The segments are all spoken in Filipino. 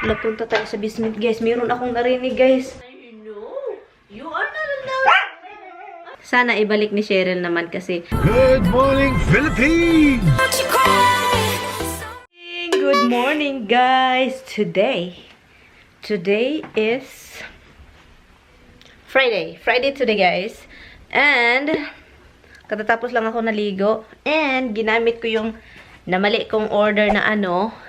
Napunta tayo sa basement, guys. Meron akong narinig, guys. You are not allowed. Sana ibalik ni Cheryl naman kasi. Good morning, Philippines! Good morning, guys. Today is Friday. Friday today, guys. And katatapos lang ako naligo. And ginamit ko yung namali kong order na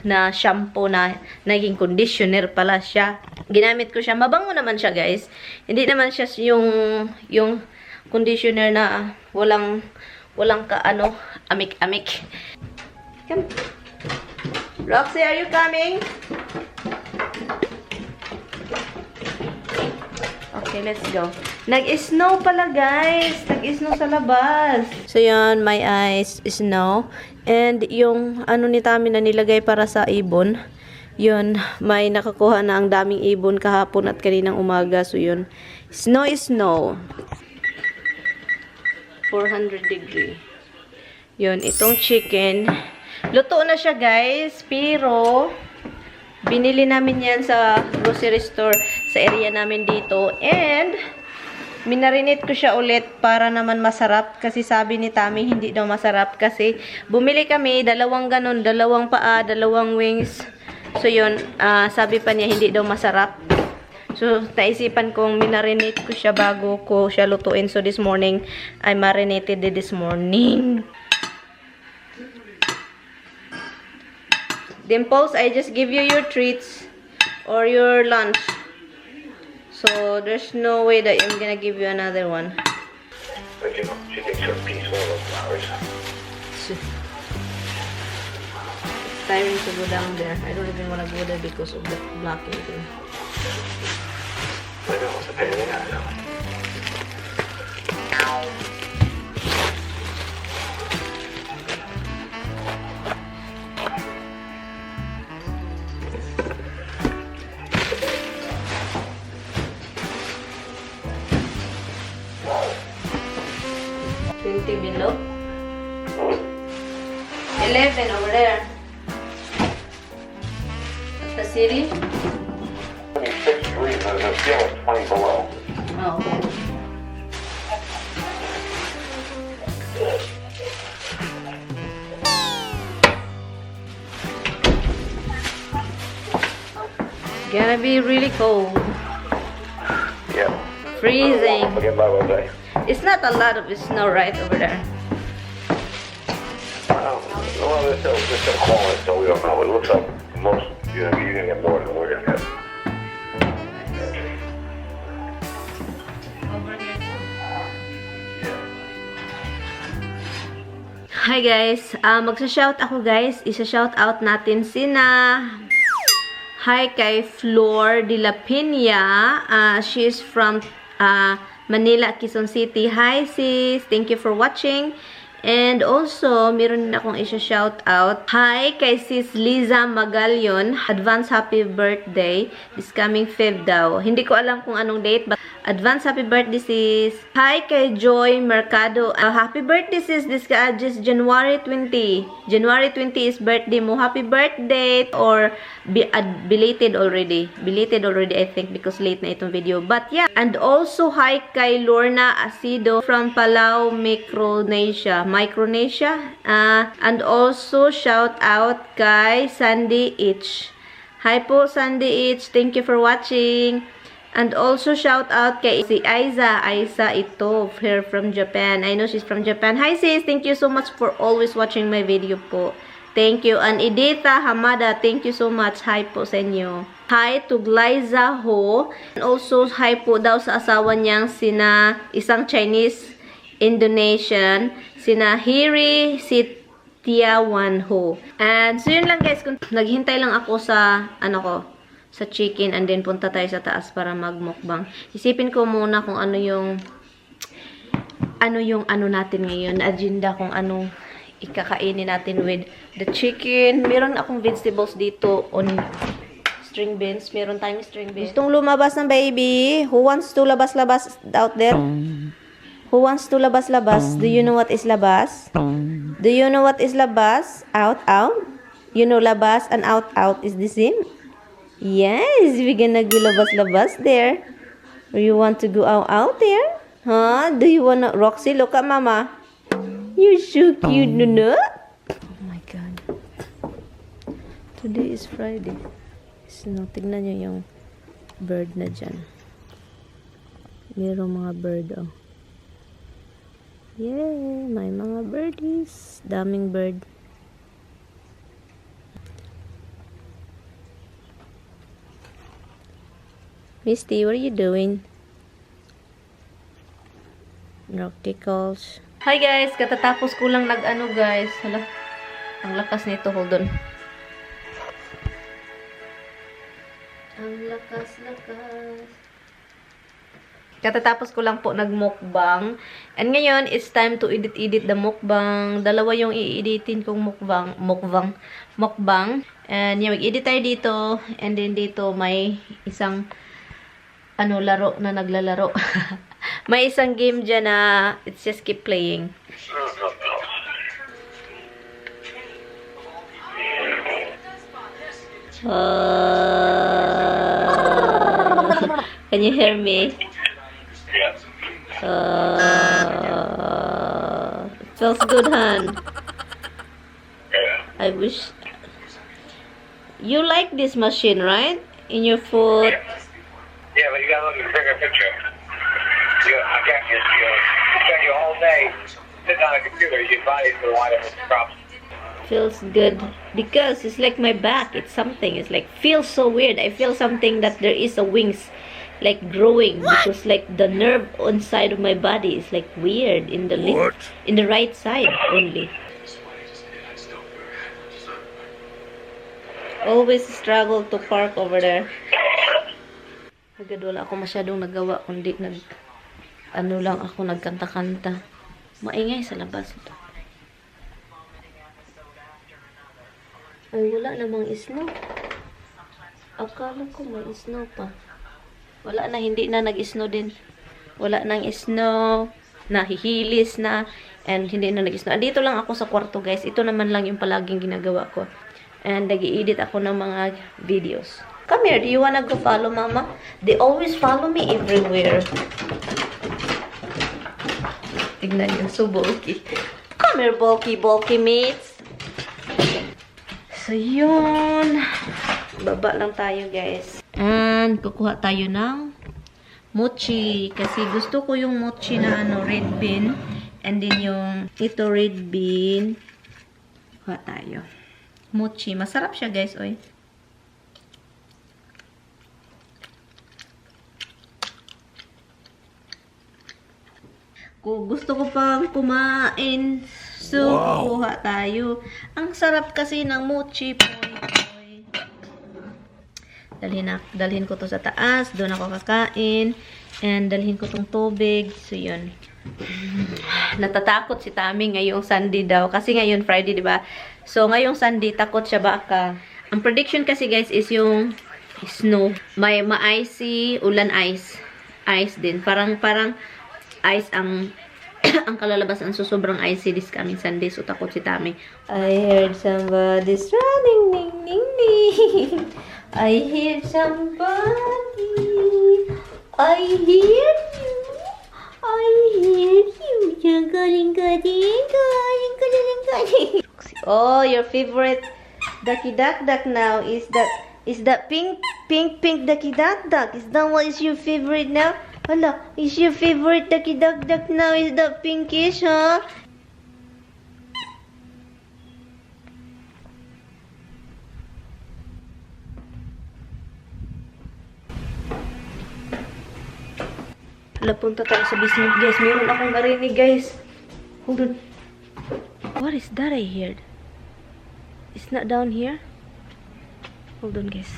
na shampoo na naging conditioner pala siya. Ginamit ko siya. Mabango naman siya, guys. Hindi naman siya yung conditioner na walang amik-amik. Come. Roxy, are you coming? Okay, let's go. Nag-snow pala, guys. Nag-snow sa labas. So, yun, my eyes, snow. And yung ni Tami na nilagay para sa ibon, yun, may nakakuha na ang daming ibon kahapon at kaninang umaga. So, yun, snow is snow. 400 degree. Yun, itong chicken. Luto na siya, guys. Pero, binili namin yan sa grocery store sa area namin dito. And, minarinate ko siya ulit para naman masarap. Kasi sabi ni Tami, hindi daw masarap. Kasi, bumili kami, dalawang ganun, dalawang paa, dalawang wings. So, yun, sabi pa niya, hindi daw masarap. So, naisipan kong minarinate ko siya bago ko siya lutuin. So, this morning, I marinated it this morning. Dimples, I just give you your treats or your lunch. So, there's no way that I'm gonna give you another one. But you know, she takes her piece of those flowers. It's tiring to go down there. I don't even want to go there because of the blocking thing. I know, it's a pain in the ass. Below. 11 over there. That's the city. 26 degrees, and the steel is 20 below. Oh, okay. It's gonna be really cold. Yeah. Freezing. Forget about what I say. It's not a lot of snow right over there. Well, they're still calling it, so we don't know. It looks like most, you're gonna get more than we're gonna get. Hi guys, magsa-shout ako guys. Isa-shout out natin hi kay Flor de la Pina. She's from Manila, Quezon City. Hi sis, thank you for watching. And also, meron din akong isa-shout out. Hi kay sis Liza Magalyon. Advance happy birthday. This coming 5 daw. Hindi ko alam kung anong date, but advance happy birthday sis. Hi kay Joy Mercado. Happy birthday sis. This just January 20. January 20 is birthday mo. Happy birthday. Or belated already. Belated already, I think, because late na itong video. But yeah. And also, hi kay Lorna Asido from Palau, Micronesia. And also, shout out kay Sandy H. Hi po, Sandy H. Thank you for watching. And also, shout out kay si Aiza. Aiza ito, here from Japan. I know she's from Japan. Hi sis, thank you so much for always watching my video po. Thank you. And Edita Hamada, thank you so much. Hi po sa inyo. Hi to Glyza Ho. And also, hi po daw sa asawa niyang isang Chinese Indonesian, Hiri Sitiawan Ho. And so yun lang guys, naghintay lang ako sa sa chicken, and then punta tayo sa taas para magmukbang. Isipin ko muna kung ano yung natin ngayon, agenda kung anong ikakainin natin with the chicken. Meron akong vegetables dito on string beans. Meron tayong string beans. Gustong lumabas ng baby. Who wants to labas-labas out there? Who wants to labas-labas? Do you know what is labas? Do you know what is labas? Out, out? You know labas and out, out is the same? Yes, we're gonna go labas-labas there. Or you want to go out there? Huh? Do you wanna... Roxy, look at Mama. You're so cute, no? Oh my God. Today is Friday. So, tignan nyo yung bird na dyan. Mayroong mga bird, oh. Yay! May mga birdies. Daming bird. Misty, what are you doing? Nocticals. Hi guys! Katatapos ko lang nag-ano guys. Hala. Ang lakas nito. Hold on. Ang lakas. Katatapos ko lang po nag-mukbang. And ngayon, it's time to edit the mukbang. Dalawa yung i-editin kong mukbang. And yung mag-edit tayo dito. And then dito may isang laro na naglalaro. May isang game dyan na it's just keep playing. Can you hear me? It feels good, hon. I wish you like this machine, right? In your foot. Yeah, but you gotta look at the bigger picture. I can't just, spend your whole day sitting on a computer, your body's gonna wind up with problems. Feels good because it's like my back. It's something. It's like feels so weird. I feel something that there is a wings like growing because like the nerve on side of my body is like weird in the in the right side only. Always struggle to park over there. Agad wala ako masyadong nagawa kundi lang ako nagkanta-kanta. Maingay sa labas ito. Ay, wala namang snow. Akala ko may snow pa. Wala na, hindi na nag-snow din. Wala nang snow. Nahihilis na. And hindi na nag-snow. Andito lang ako sa kwarto, guys. Ito naman lang yung palaging ginagawa ko. And nag-i-edit ako ng mga videos. Come here. Do you wanna go follow Mama? They always follow me everywhere. Tignan yun. So bulky. Come here, bulky mates. So, yun. Baba lang tayo, guys. And, kukuha tayo ng mochi. Kasi gusto ko yung mochi na red bean. And then yung ito red bean. Kuha tayo. Mochi. Masarap siya, guys. Oy. Kung gusto ko pang kumain, so kuha tayo. Ang sarap kasi ng mochi, poy. Dalhin ko to sa taas, doon ako kakain, and dalhin ko tong tubig. So yun. Natatakot si Tami ngayong Sunday daw kasi ngayon Friday, 'di ba? So ngayong Sunday takot siya baka. Ang prediction kasi guys is yung snow. May ma-icy, ulan ice. Ice din. Parang ice ang ang kalalabasan, so sobrang icy this coming Sunday, so takot si Tami. I heard somebody's running, ding, ding, ding. I heard somebody. I hear you. I hear you. Galing. Oh, your favorite ducky duck now is that pink ducky duck. Is that what is your favorite now? Hala, is your favorite ducky duck now is that pinkish, huh? Hala, punta tayo sa basement, guys. Meron akong narinig, guys. Hold on. What is that I heard? It's not down here? Hold on, guys.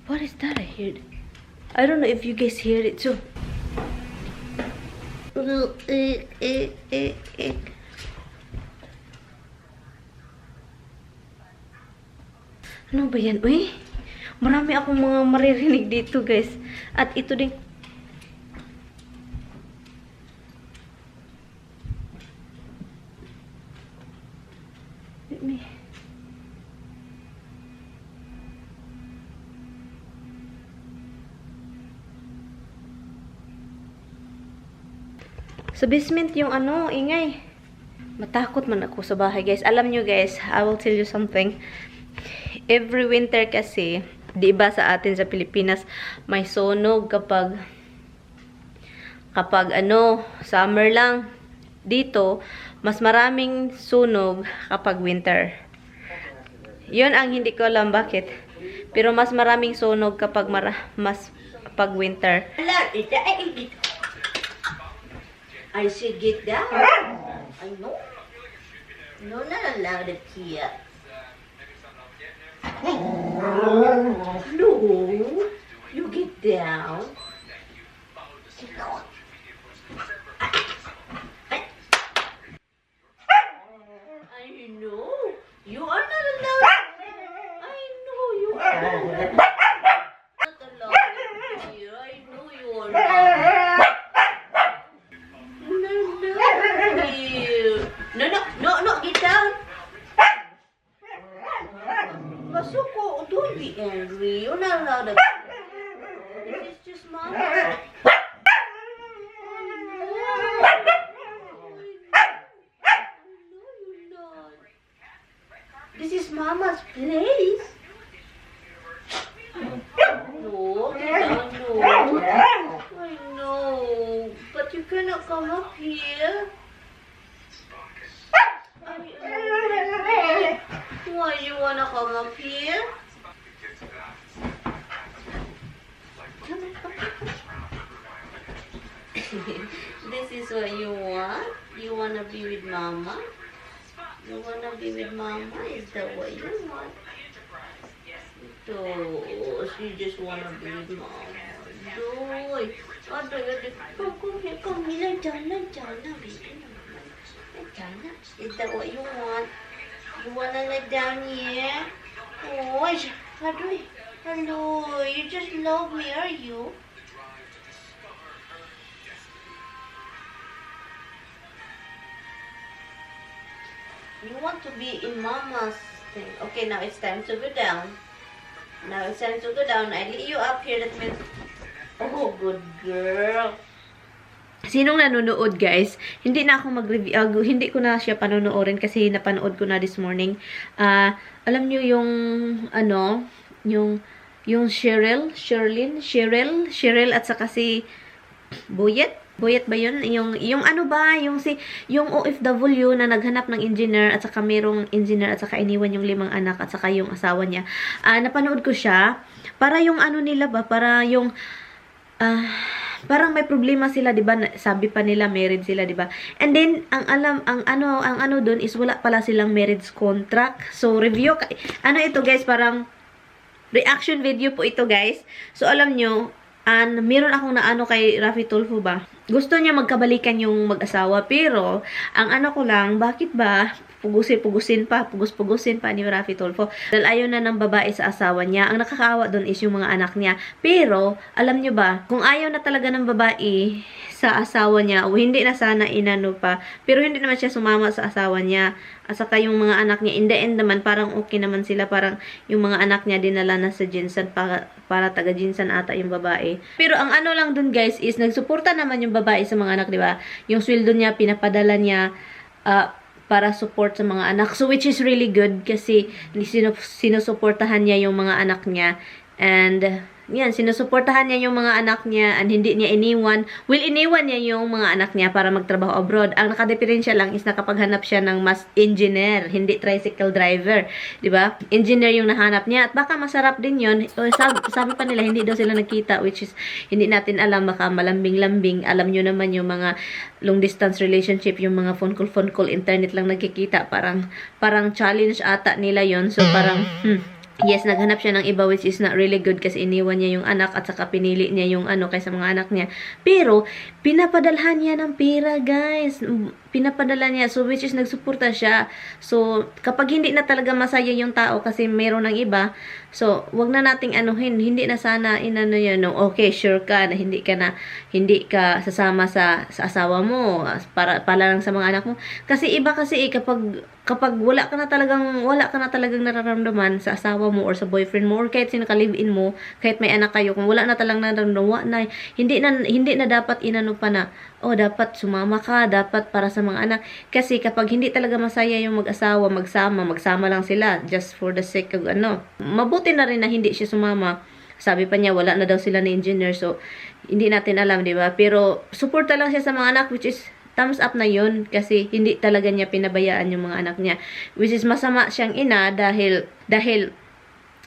What is that I heard? I don't know if you guys hear it too. Ano ba yan? Uy, marami akong mga maririnig dito, guys. At ito din. Let me. Sa basement yung ano, ingay. Matakot man ako sa bahay, guys. Alam nyo, guys, I will tell you something. Every winter kasi, di ba sa atin sa Pilipinas, may sunog kapag ano, summer lang. Dito, mas maraming sunog kapag winter. Yun ang hindi ko alam bakit. Pero mas maraming sunog kapag kapag winter. I should get down. I know. No, not allowed it here. No, you get down. I know. You are not allowed. I know you are not allowed it here. I know you are not. No, get down. Masuko, don't be angry. You're not allowed to. This is just mama. No, you're not. This is mama's place. No, get down, no. I know, but you cannot come up here. Why you wanna come up here? This is what you want? You wanna be with mama? You wanna be with mama? Is that what you want? So, she just wanna be with mama. Doy. Come here, come here. Jana, baby. Jana, is that what you want? You wanna lie down here? Oh, hello. You just love me, are you? You want to be in mama's thing. Okay, now it's time to go down. I let you up here. That means, oh, good girl. Sinong nanonood, guys? Hindi na ako mag-review. Hindi ko na siya panonoorin kasi napanood ko na this morning. Alam niyo yung, ano, yung Cheryl at saka si Boyet ba yun? Yung ano ba? Yung OFW na naghanap ng engineer at saka merong engineer at saka iniwan yung 5 anak at saka yung asawa niya. Napanood ko siya. Para yung ano nila ba? Para yung, parang may problema sila, 'di ba? Sabi pa nila married sila, 'di ba? And then ang ano doon is wala pala silang marriage contract. So review ano ito, guys, parang reaction video po ito, guys. So alam nyo, meron akong naano kay Rafi Tulfo ba? Gusto niya magkabalikan yung mag-asawa, pero ang ano ko lang, bakit ba pugusin pa ni Rafi Tulfo? Dahil ayaw na ng babae sa asawa niya. Ang nakakaawa doon is yung mga anak niya. Pero, alam niyo ba, kung ayaw na talaga ng babae sa asawa niya, o hindi na sana inano pa, pero hindi naman siya sumama sa asawa niya, at saka yung mga anak niya, in the end naman, parang okay naman sila, parang yung mga anak niya dinala na sa Jinsan, para taga Jinsan ata yung babae. Pero ang ano lang dun, guys, is nagsuporta naman yung babae sa mga anak, di ba? Yung sweldo niya, pinapadala niya, para support sa mga anak. So, which is really good kasi sinusuportahan niya yung mga anak niya. And, yan, sinusuportahan niya yung mga anak niya and hindi niya iniwan. Iniwan niya yung mga anak niya para magtrabaho abroad. Ang nakadiferensya lang is nakapaghanap siya ng mas engineer, hindi tricycle driver. Diba? Engineer yung nahanap niya. At baka masarap din yun. Sabi pa nila, hindi daw sila nagkita, which is, hindi natin alam, baka malambing-lambing. Alam nyo naman yung mga long distance relationship, yung mga phone call, internet lang nagkikita. Parang challenge ata nila yon. So, parang, yes, naghanap siya ng iba, which is not really good kasi iniwan niya yung anak at saka pinili niya yung ano kaysa mga anak niya. Pero, pinapadalhan niya ng pera, guys. pinapadala niya. So, which is nagsuporta siya. So, kapag hindi na talaga masaya yung tao kasi meron ng iba, so, wag na nating anuhin. Hindi na sana inano yan. No? Okay, sure ka na hindi ka sasama sa asawa mo para lang sa mga anak mo. Kasi iba kasi kapag wala ka na talagang nararamdaman sa asawa mo or sa boyfriend mo or kahit sino ka-live-in mo, kahit may anak kayo, kung wala na talagang nararamdaman, hindi na dapat inano pa na, oh, dapat sumama ka, dapat para sa mga anak. Kasi kapag hindi talaga masaya yung mag-asawa, magsama lang sila just for the sake of mabuti na rin na hindi siya sumama. Sabi pa niya, wala na daw sila na engineer, so hindi natin alam, di ba? Pero suporta lang siya sa mga anak, which is thumbs up na yun kasi hindi talaga niya pinabayaan yung mga anak niya. Which is masama siyang ina dahil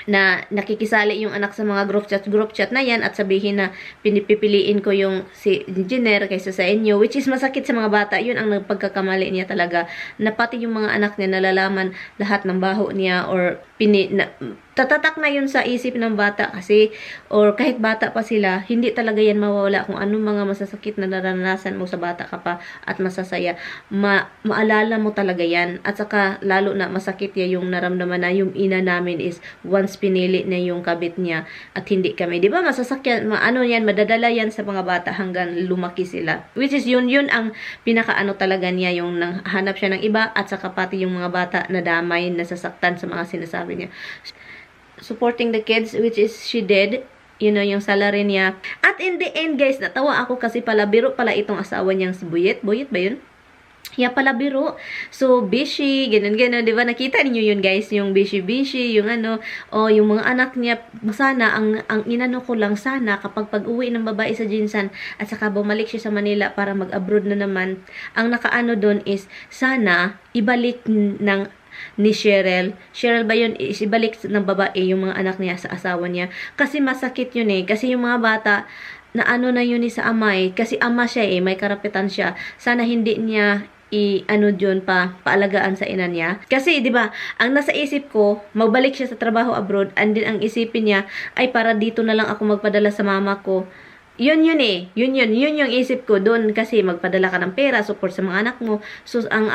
na nakikisali yung anak sa mga group chat na yan at sabihin na pinipiliin ko yung si engineer kaysa sa inyo, which is masakit sa mga bata. Yun ang pagkakamali niya talaga, na pati yung mga anak niya nalalaman lahat ng baho niya or tatatak na yun sa isip ng bata kasi, or kahit bata pa sila, hindi talaga yan mawawala kung anong mga masasakit na naranasan mo sa bata ka pa at masasaya. Maalala mo talaga yan. At saka, lalo na masakit ya yung naramdaman na yung ina namin is once pinili na yung kabit niya at hindi kami. Di ba masasakyan, madadala yan sa mga bata hanggang lumaki sila. Which is yun ang pinakaano talaga niya, yung hanap siya ng iba at saka pati yung mga bata na damay, nasasaktan sa mga sinasabi niya. Supporting the kids, which is she did, yung salary niya. At in the end, guys, natawa ako kasi pala, biro pala itong asawa niyang si Buyet ba yun? Yeah, pala biro. So, busy, ganun, di ba? Nakita niyo yun, guys, yung busy, yung yung mga anak niya. Sana, ang inano ko lang, sana, kapag pag-uwi ng babae sa Jinsan, at saka bumalik siya sa Manila para mag-abroad na naman, ang nakaano doon is, sana, ibalik ni Cheryl ba yun, ibalik ng babae yung mga anak niya sa asawa niya. Kasi masakit yun kasi yung mga bata, na na yun sa amay, kasi ama siya may karapitan siya. Sana hindi niya paalagaan sa ina niya. Kasi, di ba, ang nasa isip ko, magbalik siya sa trabaho abroad, and then ang isipin niya, ay para dito na lang ako magpadala sa mama ko. Yun yung isip ko doon, kasi magpadala ka ng pera, support sa mga anak mo. So, ang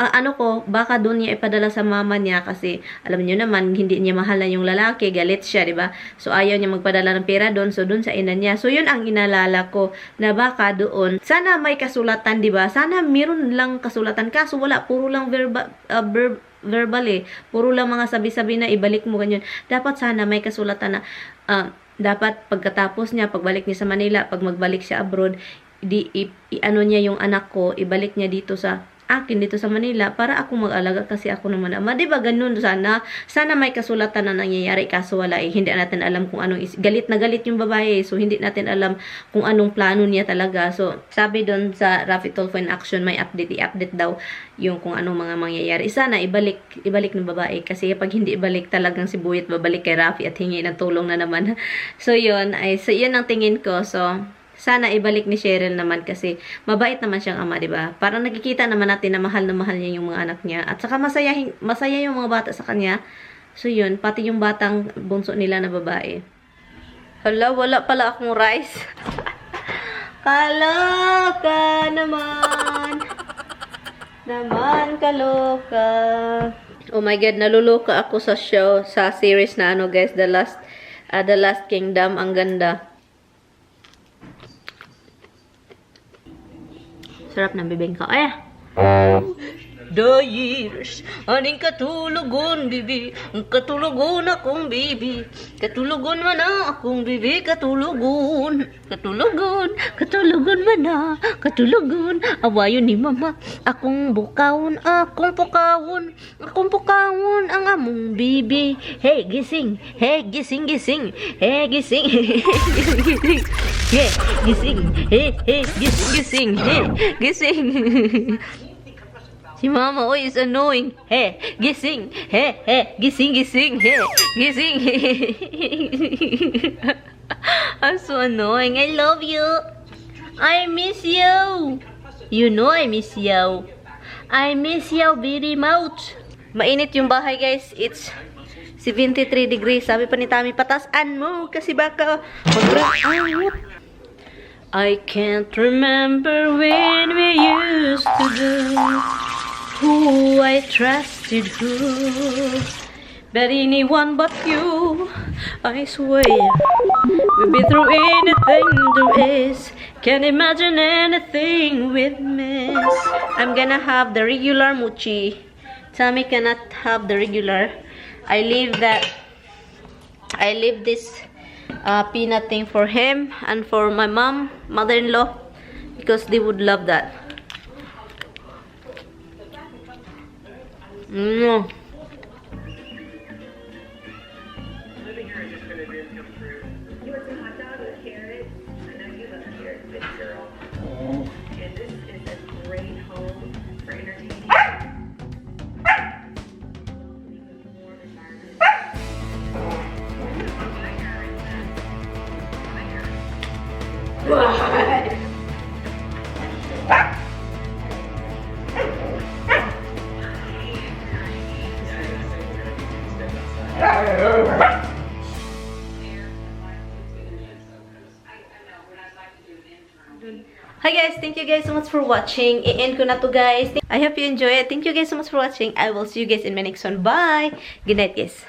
baka doon niya ipadala sa mama niya kasi, alam niyo naman, hindi niya mahal na yung lalaki, galit siya, di ba? So, ayaw niya magpadala ng pera doon, so doon sa ina niya. So, yun ang inalala ko, na baka doon, sana may kasulatan, di ba? Sana meron lang kasulatan, kaso wala, puro lang verbal puro lang mga sabi-sabi na ibalik mo ganyan. Dapat sana may kasulatan na, dapat pagkatapos niya, pagbalik niya sa Manila, pag magbalik siya abroad, niya yung anak ko, ibalik niya dito sa akin, dito sa Manila, para ako mag-alaga kasi ako naman ama. Diba ganun sana? Sana may kasulatan na nangyayari, kaso wala hindi natin alam kung anong galit na galit yung babae, so hindi natin alam kung anong plano niya talaga. So, sabi doon sa Rafi Tulfo in Action, may i-update daw yung kung anong mga mangyayari. Sana ibalik ng babae, kasi pag hindi ibalik, talagang si Buyet babalik kay Rafi at hingi ng tulong na naman. So yun ang tingin ko. So sana ibalik ni Cheryl naman kasi mabait naman siyang ama, 'di ba? Parang nakikita naman natin na mahal niya yung mga anak niya at saka masaya yung mga bata sa kanya. So yun, pati yung batang bunso nila na babae. Hala, wala pala akong rice. Kaloka naman. Kaloka. Oh my God, naluluka ako sa series na guys, The Last Kingdom. Ang ganda. Sarap ng bibingka. The years, aning katulugon, bibi. Katulugon akong bibi. Katulugon man na akong bibi. Katulugon. Katulugon man na. Katulugon. Awayon ni mama. Akong bukawon. Akong pukawon. Ang among bibi. Hey, gising. Hey, gising. Hey, gising. Gising. Hey, gising. Hey, gising. Hey, gising. Si mama, is annoying. Hey, gising. Hey, gising. Hey, gising. I'm so annoying. I love you. I miss you. You know I miss you. I miss you very much. Mainit yung bahay, guys. It's 73 degrees. Sabi pa ni Tami, patasan mo kasi baka I can't remember when we used to do who I trusted who. But anyone but you, I swear. We've been through anything there is. Can't imagine anything we'd miss. I'm gonna have the regular mochi. Tommy cannot have the regular. I leave this peanut thing for him and for my mother-in-law, because they would love that. Hi guys, thank you guys so much for watching. I-end ko na to guys. I hope you enjoy it. Thank you guys so much for watching. I will see you guys in my next one. Bye! Good night guys.